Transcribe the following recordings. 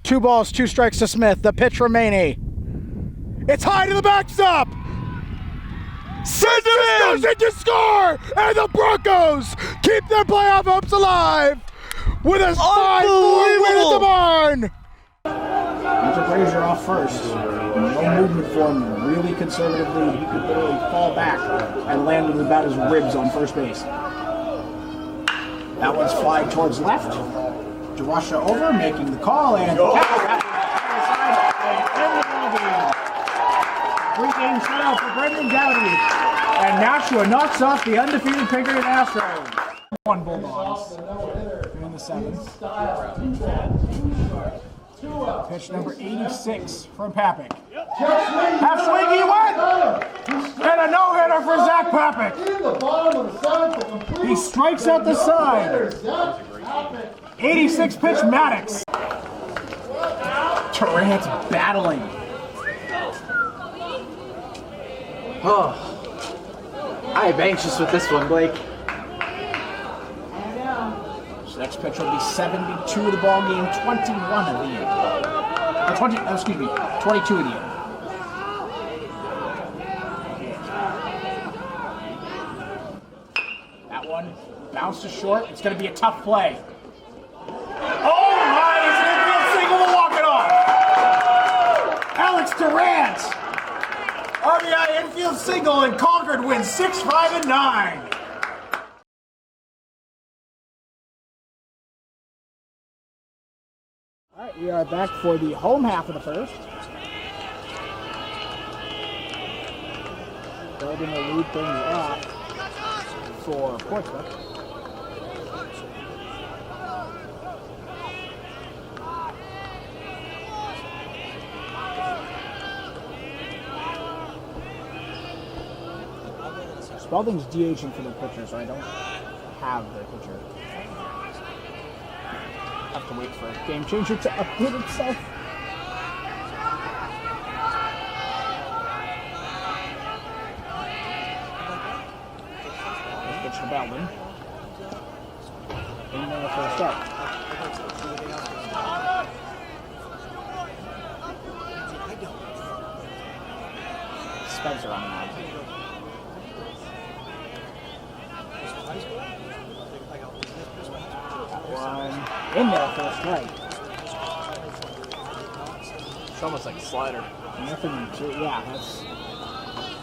2 balls, 2 strikes to Smith. The pitch from Maney. It's high to the backstop. Santana does to score, and the Broncos keep their playoff hopes alive with a 5-4 win at the barn. Hunter Frazier off first. No movement for him. Really conservatively. He could literally fall back and land with about his ribs on first base. That one's flying towards left. Jarasha over, making the call, and the catch in the ballgame. 3-game shutout for Brendan Dowdy. And Nashua knocks off the undefeated Pickering Astros. 1 Bulldogs. In the 7th. Pitch number 86 from Papik. Half swing he went! And a no-hitter for Zach Papik. He strikes out the side. 86 pitch Maddox. Durant battling. Oh, I am anxious with this one, Blake. So next pitch will be 72 of the ball game, 21 of the end. 22 of the end. That one bounced to short. It's going to be a tough play. Oh my! It's an infield single to walk it off. Alex Durant. RBI infield single, and Concord wins 6-5-9. All right, we are back for the home half of the first. They're going to lead things off for Portsmouth. Spalding's DHing for the pitcher, so I don't have their pitcher. Have to wait for a game changer to update itself. Let's pitch to Baldwin. In there for a start. Spencer on the mound. One in there for a strike. It's almost like a slider. Nothing to, yeah, that's.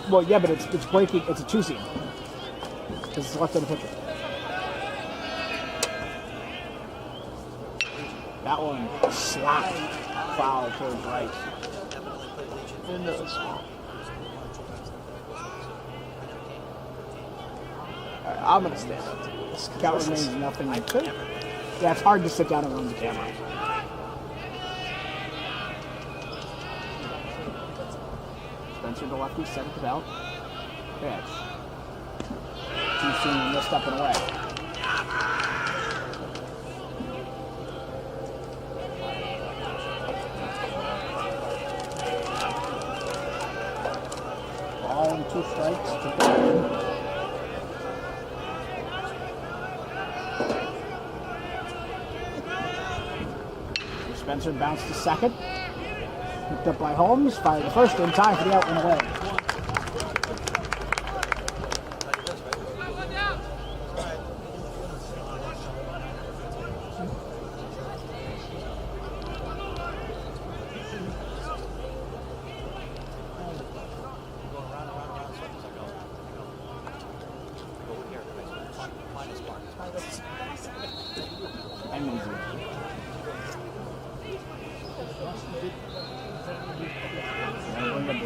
Well, yeah, but it's breaking. It's a 2-seam. Because it's left on the pitcher. That one slapped foul towards right. Alright, I'm gonna stand up to this. That remains nothing. Yeah, it's hard to sit down and run the camera. Spencer to lefty, set it to belt. Pitch. Too soon and missed up and away. Ball and 2 strikes to Baldwin. Spencer bounced to second. Picked up by Holmes. Fired the first in time for the out and away.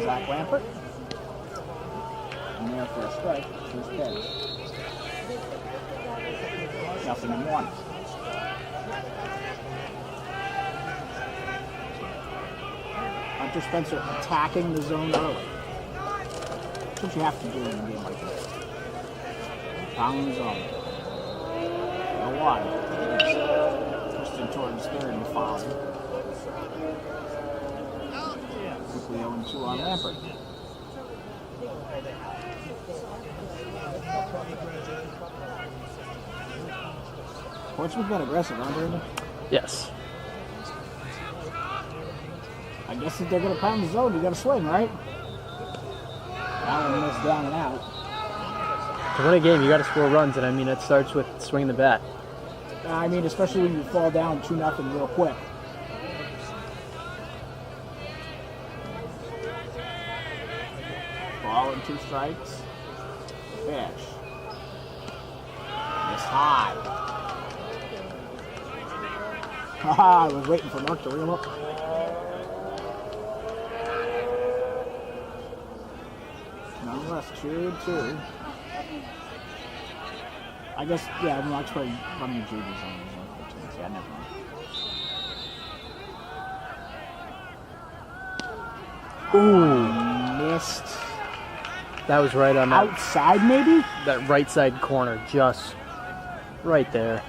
Zach Lampert. And there for a strike. First pitch. Nothing in 1. Hunter Spencer attacking the zone early. That's what you have to do in a game like this. Pound the zone. No 1. Twisted towards third and foul. Quickly 0-2 on Lampert. Portsmouth been aggressive, aren't they? Yes. I guess if they're going to pound the zone, you got to swing, right? That one missed down and out. To win a game, you got to score runs, and I mean, it starts with swinging the bat. I mean, especially when you fall down 2-0 real quick. Ball and 2 strikes. Pitch. It's high. Haha, I was waiting for Mark to reel up. Nonetheless, 2-2. I guess, yeah, I mean, I'll try running JVs on these cartoons. Yeah, never mind. Ooh, missed. That was right on that. Outside, maybe? That right side corner, just right there.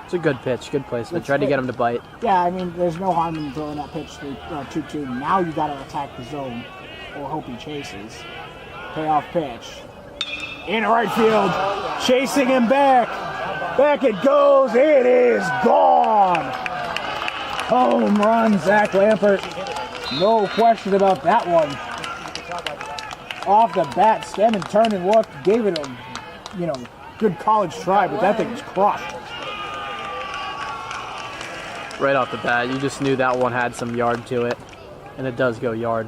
It's a good pitch, good placement. Tried to get him to bite. Yeah, I mean, there's no harm in throwing that pitch to 2-2. Now you got to attack the zone or hope he chases. Payoff pitch. In right field. Chasing him back. Back it goes. It is gone. Home run, Zach Lampert. No question about that one. Off the bat, Stemmen turned and walked, gave it a, good college try, but that thing was crushed. Right off the bat, you just knew that one had some yard to it, and it does go yard.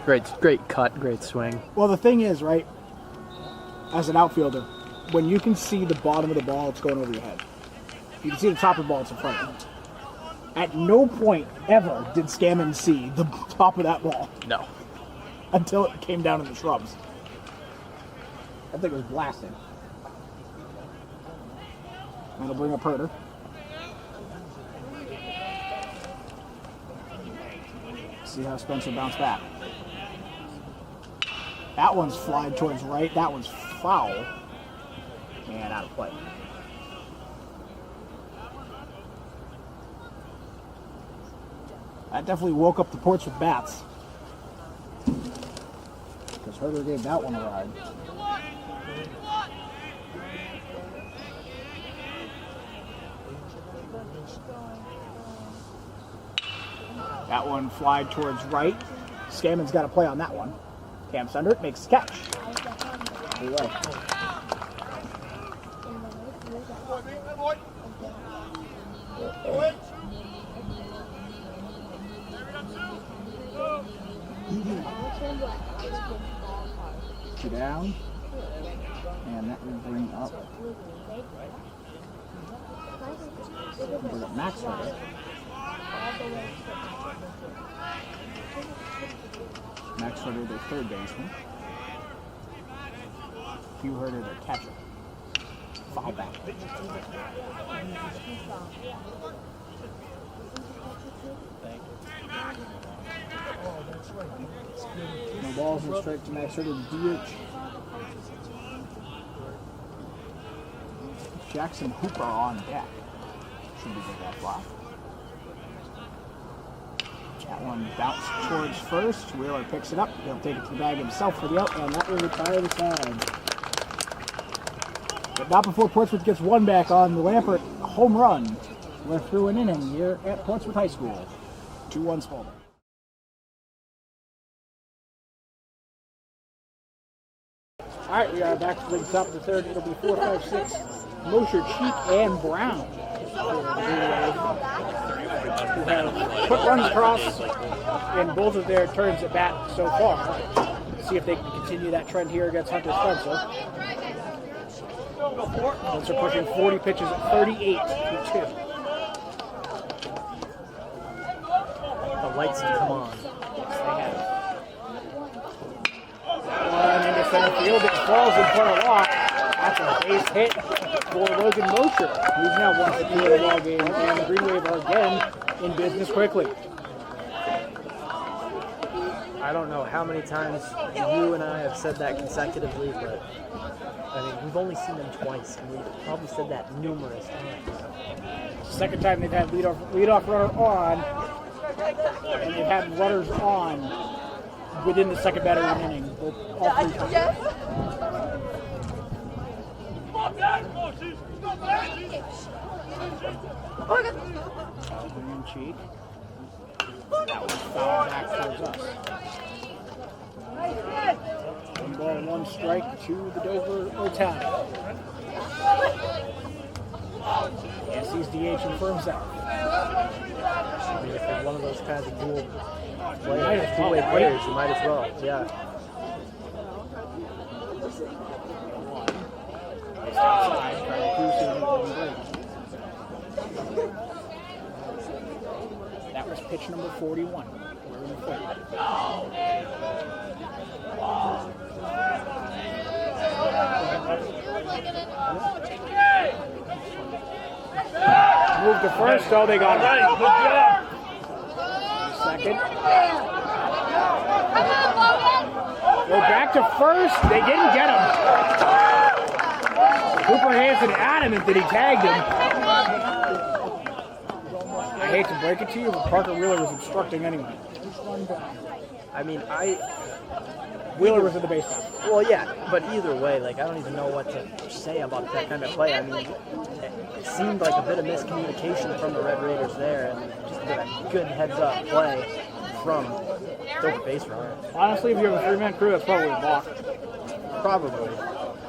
Great cut, great swing. Well, the thing is, right, as an outfielder, when you can see the bottom of the ball, it's going over your head. You can see the top of the ball, it's in front of you. At no point ever did Scammon see the top of that ball. No. Until it came down in the shrubs. That thing was blasted. That'll bring up Herter. See how Spencer bounced back. That one's flied towards right. That one's foul. And out of play. That definitely woke up the Portsmouth bats. Because Herter gave that one a ride. That one flied towards right. Scammon's got to play on that one. Camps under it, makes the catch. Anyway. Two down. And that will bring up Max Herter. Max Herter, their third baseman. Hugh Herter, their catcher. 5 back. No balls and strike to Max Herter, DH. Jackson Hooper on deck. Should be good that fly. That one bounced towards first. Wheeler picks it up. He'll take it to the bag himself for the out, and that will retire the side. But not before Portsmouth gets one back on the Lampert home run. We're through an inning here at Portsmouth High School. 2-1 Spalding. All right, we are back to the top of the third. It'll be 4, 5, 6. Mosher, Cheek, and Brown. Who have put runs across in both of their turns at bat so far. See if they can continue that trend here against Hunter Spencer. Spencer pushing 40 pitches at 38-2. The lights have come on. Yes, they have. One into center field. It falls in front of Locke. That's a base hit for Logan Mosher, who's now 1 for 2 in the ball game, and the Green Wave are again in business quickly. I don't know how many times you and I have said that consecutively, but I mean, we've only seen them twice, and we've probably said that numerous times. Second time they've had leadoff runner on, and they've had runners on within the second batter of the inning. All 3 times. Cheek. That was fouled back towards us. 1 ball, 1 strike to the Dover Otani. Yes, he's DHing for himself. I mean, if you're one of those kinds of two-way right? players, you might as well. Yeah. It's outside, trying to cruise to the That was pitch number 41. We're in the third. Move to first, so they got him. Second. Go back to first. They didn't get him. Cooper Hansen adamant that he tagged him. I hate to break it to you, but Parker Wheeler was obstructing anyway. I mean, Wheeler was at the base path. well, yeah, but either way, like, I don't even know what to say about that kind of play. I mean, it seemed like a bit of miscommunication from the Red Raiders there, and just a good heads-up play from the base runner. Honestly, if you have a 3-man crew, that's probably a balk. Probably.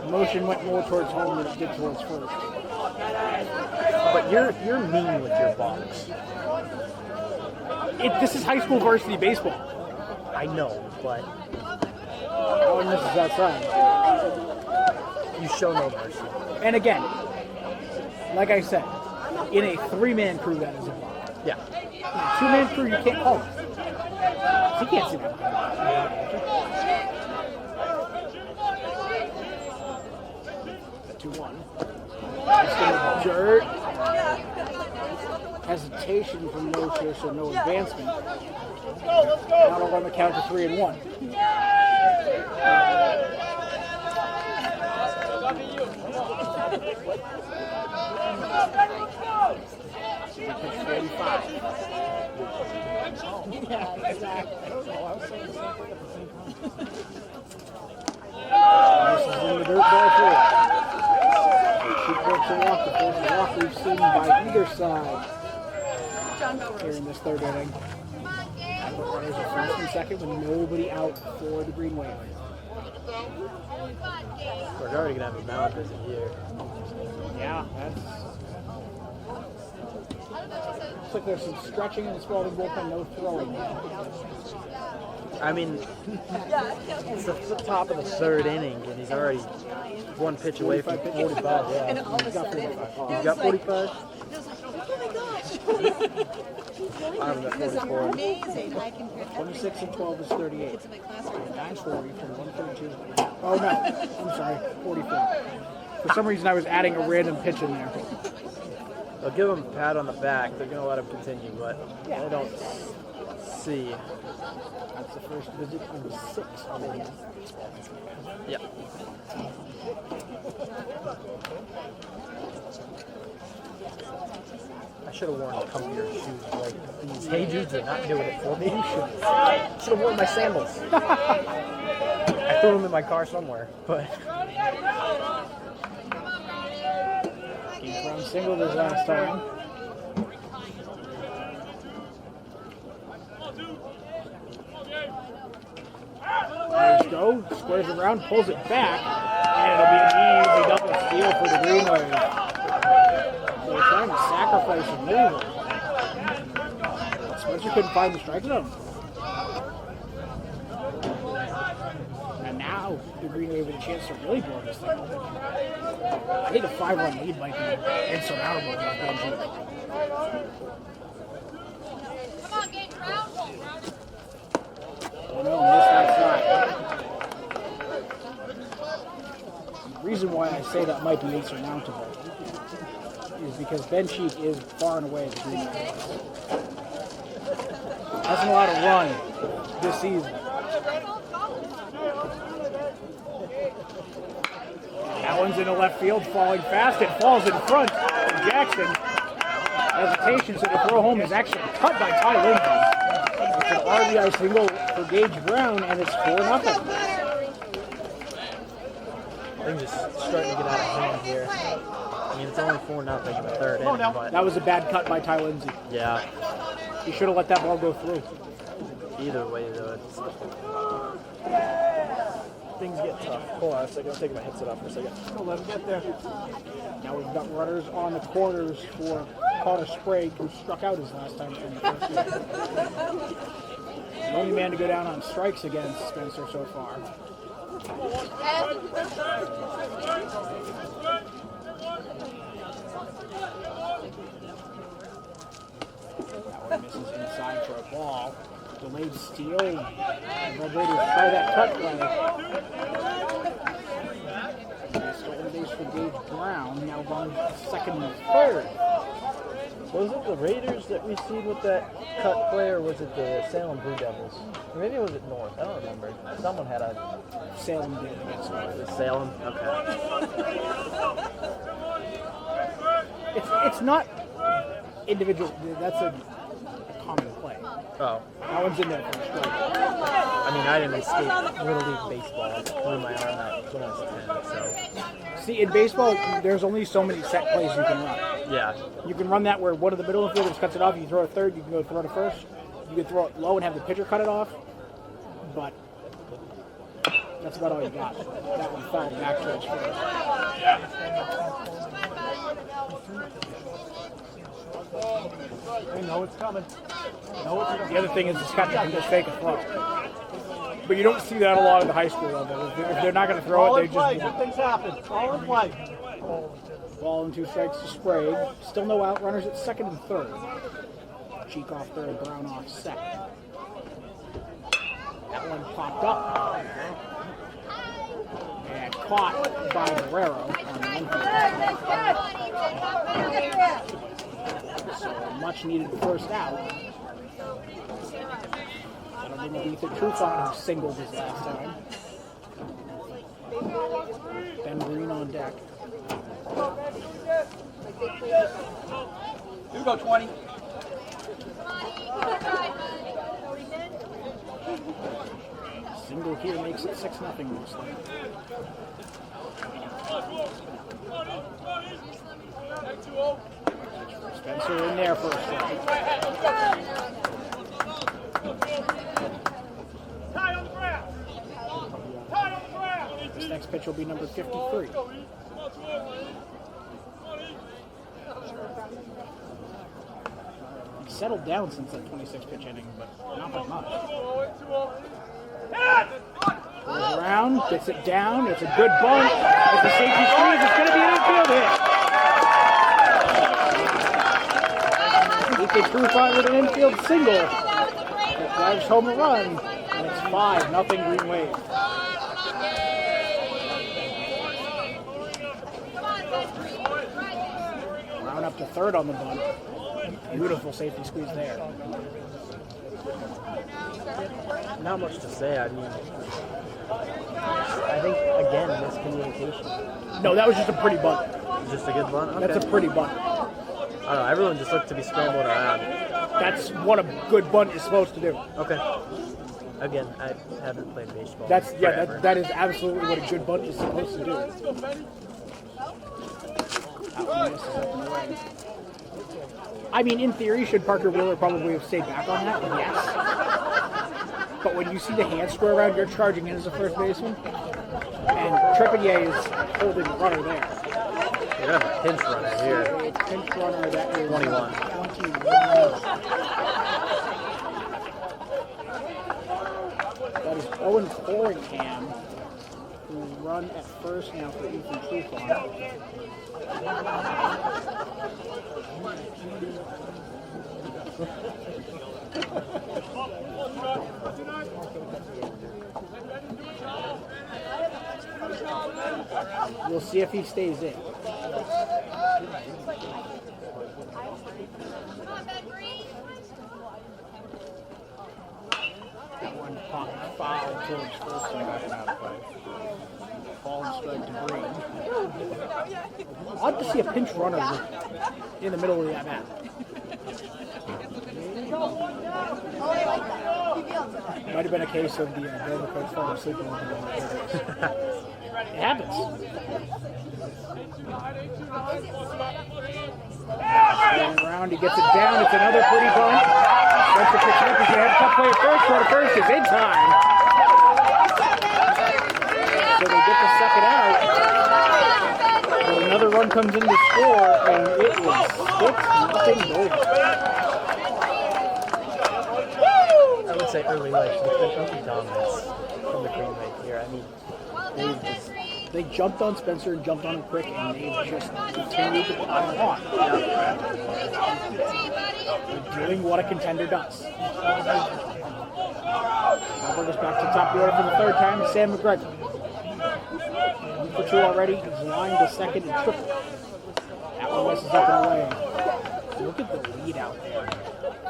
The motion went more towards home than it did towards first. But you're mean with your balks. This is high school varsity baseball. I know, but Oh, and this is outside. you show no mercy. And again, like I said, in a 3-man crew, that is a balk. Yeah. In a 2-man crew, you can't call it. He can't see that. 2-1. Dirt. Hesitation from no chase or no advancement. Now they'll run the count to 3-1. Pitch 45. Yeah, exactly. This is in the dirt ball field. Keep works a walk. The first walk we've seen by either side here in this third inning. Runners are first and second with nobody out for the Green Wave. We're already going to have a mound visit here. Yeah, that's... Looks like there's some stretching in the Spalding bullpen, no throwing. I mean, it's the top of the third inning, and he's already 1 pitch away from 45. Yeah. He's got 45. He's got 45? I'm got 44. amazing. I can 26 and 12 is 38. It's in my classroom. 940 from 132. Oh no, I'm sorry, 44. For some reason I was adding a random pitch in there. They'll give him a pat on the back. They're going to let him continue, but I don't see. That's the first visit of 6 already. Yep. I should have worn comfier shoes like these. Hey dudes are not doing it for me. Should have worn my sandals. I threw them in my car somewhere, but He's run single this last time. There you go, squares around, pulls it back, and it'll be an easy double steal for the Green Wave. So they're trying to sacrifice a move. Spencer couldn't find the strike zone. And now the Green Wave with a chance to really blow this thing open. I think a 5-run lead might be insurmountable with that Benji. Come on, get ground. Oh no, missed that shot. The reason why I say that might be insurmountable is because Ben Cheek is far and away the Green Wave. Hasn't allowed a run this season. That one's in the left field, falling fast. It falls in front of Jackson. Hesitation, so the throw home is actually cut by Ty Lindsay. It's an RBI single for Gage Brown, and it's 4-0. things just starting to get out of hand here. I mean, it's only 4-0 in the third inning, but That was a bad cut by Ty Lindsay. yeah. You should have let that ball go through. Either way, though, things get tough. Hold on a second. I'll take my headset off for a second. We'll let him get there. Now we've got runners on the corners for Connor Sprague, who struck out his last time from the first year. The only man to go down on strikes against Spencer so far. That one misses inside for a ball. Delayed steal. The Red Raiders try that cut play. Stolen base for Dave Brown. Now going second and third. Was it the Raiders that we seen with that cut play, or was it the Salem Blue Devils? Or maybe it was it North. I don't remember. Someone had a Salem did it against North. the Salem. Okay. It's not individual. That's a common play. Oh. That one's in there for a strike. I mean, I didn't escape Little League baseball. Threw my arm out when I was 10, so. See, in baseball, there's only so many set plays you can run. Yeah. You can run that where one of the middle infielders cuts it off, you throw a third, you can go throw to first. You can throw it low and have the pitcher cut it off, but that's about all you got. That one fell back towards first. They know it's coming. The other thing is the catcher can just fake a throw. But you don't see that a lot at the high school level. If they're not going to throw All it, in they play. just Good things happen. All in play. ball and 2 strikes to Sprague. Still no out. Runners at second and third. Cheek off third, Brown off second. That one popped up. And caught by Guerrero on the infield. So a much needed first out. That'll bring Ethan Trufant, who singled his last time. Ben Green on deck. You go 20. Single here makes it 6-0 mostly. Spencer in there for a strike. This next pitch will be number 53. He's settled down since that 26 pitch inning, but not by much. Goes around, gets it down, it's a good bunt, it's a safety squeeze, it's going to be an infield hit. Ethan Trufant with an infield single that drives home a run, and it's 5-0 Green Wave. Brown up to third on the bunt. Beautiful safety squeeze there. Not much to say. I mean, I think, again, miscommunication. No, that was just a pretty bunt. Just a good bunt? Okay. That's a pretty bunt. I don't know. Everyone just looked to be scrambling around. That's what a good bunt is supposed to do. Okay. Again, I haven't played baseball. That is absolutely what a good bunt is supposed to do. That one misses up and away. I mean, in theory, should Parker Wheeler probably have stayed back on that? Yes. But when you see the hand square around, you're charging in as a first baseman. And Trepanier is holding the runner there. You have a pinch runner here. Pinch runner, that is 21. 21. That is Owen Corringham, who run at first now for Ethan Trufant. We'll see if he stays in. That one popped foul towards first and got it out of play. Ball and strike to Green. Odd to see a pinch runner in the middle of that map. Might have been a case of the Dover coach falling asleep on the It happens. Going around, he gets it down. It's another pretty bunt. Spencer picks it up. He's going to have a tough play at first. Throw to first is in time. So they get the second out. But another run comes in to score, and it is 6-0 over. I would say early life, there's been early dominance from the Green Wave here. I mean, They jumped on Spencer and jumped on him quick, and they just continued to pile on. They're doing what a contender does. Now bring us back to the top of the order for the third time. Sam McGregor. 1 for 2 already. He's lined to second and triple. That one messes up and away. Look at the lead out there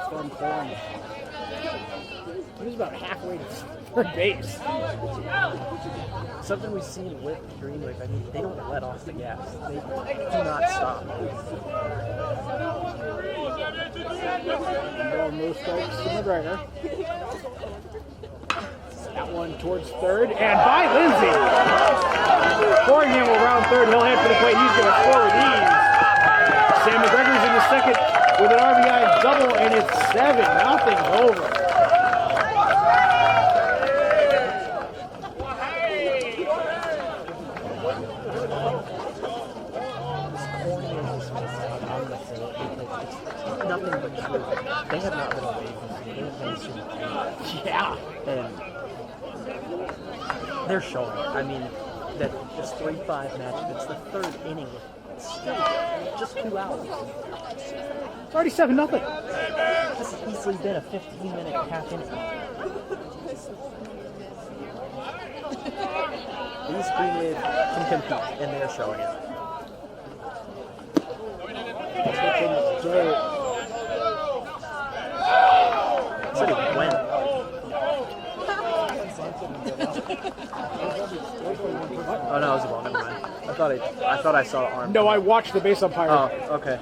from Corey. He was about halfway to third base. something we've seen with Green Wave, I mean, they don't let off the gas. They do not stop. No strikes to McGregor. That one towards third, and by Lindsay. Corringham will round third. He'll head for the plate. He's going to score with ease. Sam McGregor's in the second with an RBI double, and it's 7-0 over. Nothing but truth. They have not been away from me. They have been super pain. Yeah. And they're showing. I mean, that this 3-5 matchup, it's the third inning with still just 2 hours. It's already 7-0. This has easily been a 15-minute half inning. These Green Wave can compete, and they're showing it. Said it went. Oh no, it was a ball. Never mind. I thought I saw an arm. No, I watched the base umpire. Oh, okay.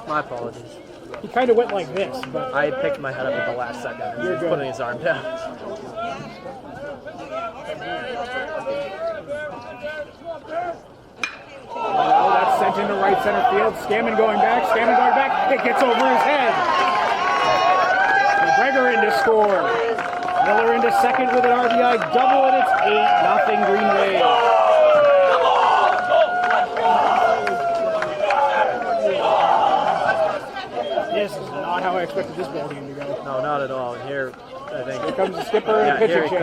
My apologies. He kind of went like this, but I picked my head up at the last second and he was good. putting his arm down. oh, that's sent into right center field. Scammon going back. It gets over his head. McGregor in to score. Miller into second with an RBI double, and it's 8-0 Green Wave. This is not how I expected this ball game to go. No, not at all. And here, I think. Here comes the skipper and Yeah, pitcher here he change.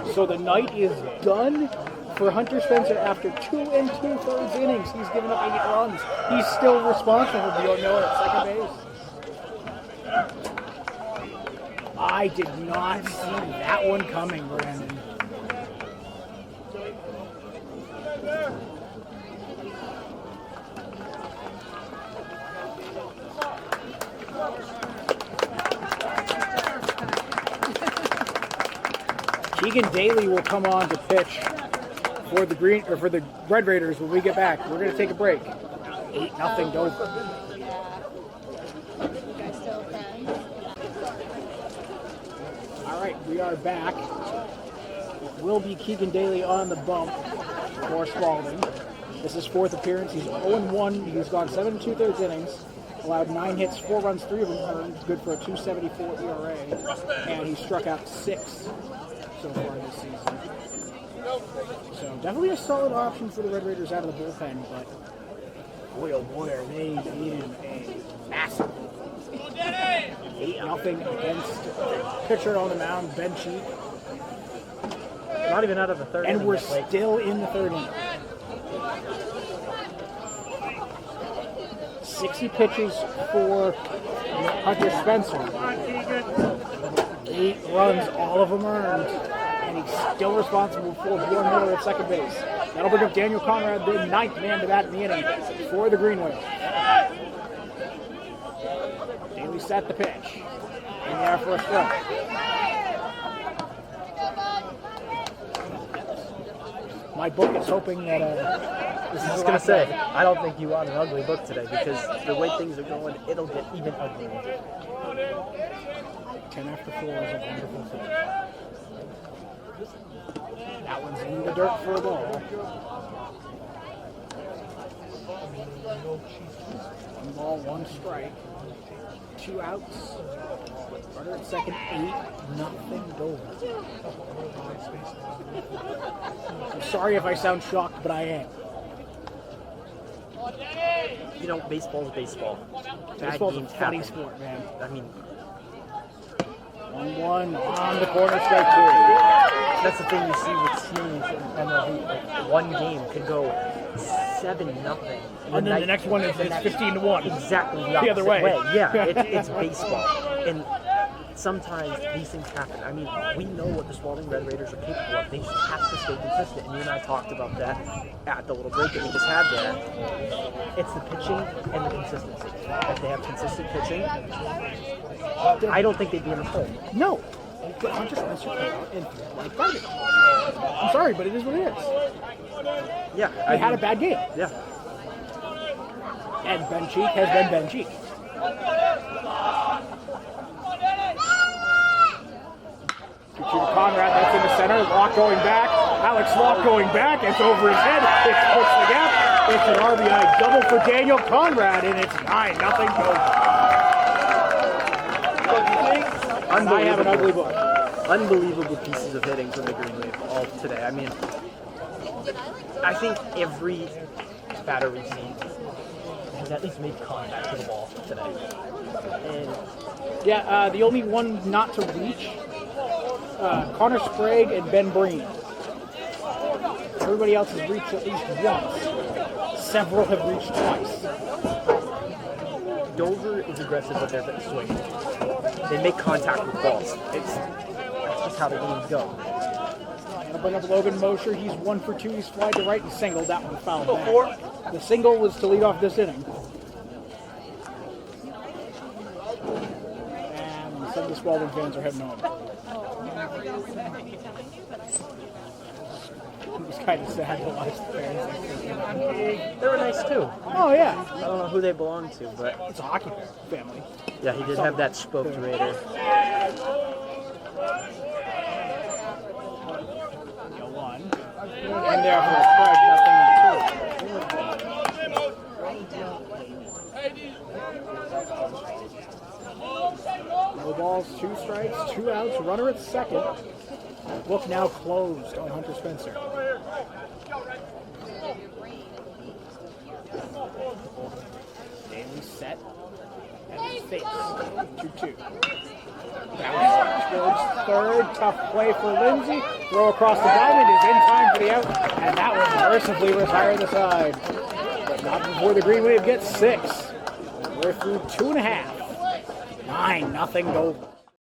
comes. So the night is done for Hunter Spencer after 2 2/3 innings. He's given up 8 runs. He's still responsible for Bjorn Miller at second base. I did not see that one coming, Brandon. Keegan Daly will come on to pitch for the Red Raiders when we get back. We're going to take a break. 8-0 Dover. All right, we are back. It will be Keegan Daly on the bump for Spalding. This is 4th appearance. He's 0-1. He's gone 7 2/3 innings. Allowed 9 hits, 4 runs, 3 of them earned. Good for a 2.74 ERA. And he struck out 6 so far this season. So definitely a solid option for the Red Raiders out of the bullpen, but boy oh boy are they needing a massive 8-0 against pitcher on the mound, Ben Cheek. Not even out of the third And inning we're yet, Blake. still in the third inning. 60 pitches for Hunter Spencer. 8 runs, all of them earned. And he's still responsible for Bjorn Miller at second base. That'll bring up Daniel Conrad, the 9th man to bat in the inning for the Green Wave. Daly set the pitch. In there for a strike. My book is hoping that I was just going to say, I don't think you want an ugly book today because the way things are going, it'll get even uglier. 10 after 4 is a wonderful thing. That one's in the dirt for a ball. One ball, one strike. 2 outs. Runner at second, 8-0 Dover. I'm sorry if I sound shocked, but I am. You know, baseball's baseball. Baseball's a games funny happen. sport, man. I mean, 1-1 on the corner, strike 2. that's the thing you see with teams in MLB. Like, one game could go 7-0. And then the next one is 15-1. Exactly the The other way. Yeah, it's baseball. And sometimes these things happen. I mean, we know what the Spalding Red Raiders are capable of. They just have to stay consistent. And you and I talked about that at the little break that we just had there. It's the pitching and the consistency. If they have consistent pitching, I don't think they'd be in the hole. No. But Hunter Spencer came out and like garbage. I'm sorry, but it is what it is. Yeah. He had a bad game. Yeah. And Ben Cheek has been Ben Cheek. To Conrad, that's in the center. Locke going back. Alex Locke going back. It's over his head. It puts the gap. It's an RBI double for Daniel Conrad, and it's 9-0 Dover. I have an ugly book. Unbelievable pieces of hitting from the Green Wave all today. I mean, I think every batter we've seen has at least made contact to the ball today. And Yeah, the only one not to reach, Connor Sprague and Ben Breen. Everybody else has reached at least once. Several have reached twice. Dover is aggressive with their swing. They make contact with balls. That's just how the games go. Gonna bring up Logan Mosher. He's 1 for 2. He's flied to right and singled. That one fouled back. The single was to lead off this inning. And some of the Spalding fans are heading home. It was kind of sad to watch the fans. They were nice too. Oh, yeah. I don't know who they belong to, but It's a hockey family. yeah, he did have that spoked Raider. One. And there for a strike, nothing. No balls, 2 strikes, 2 outs, runner at second. Book now closed on Hunter Spencer. Daly set and his face. 2-2. Bounce towards third. Tough play for Lindsay. Throw across the diamond is in time for the out. And that will mercifully retire the side. But not before the Green Wave gets 6. We're through 2.5. 9-0 Dover.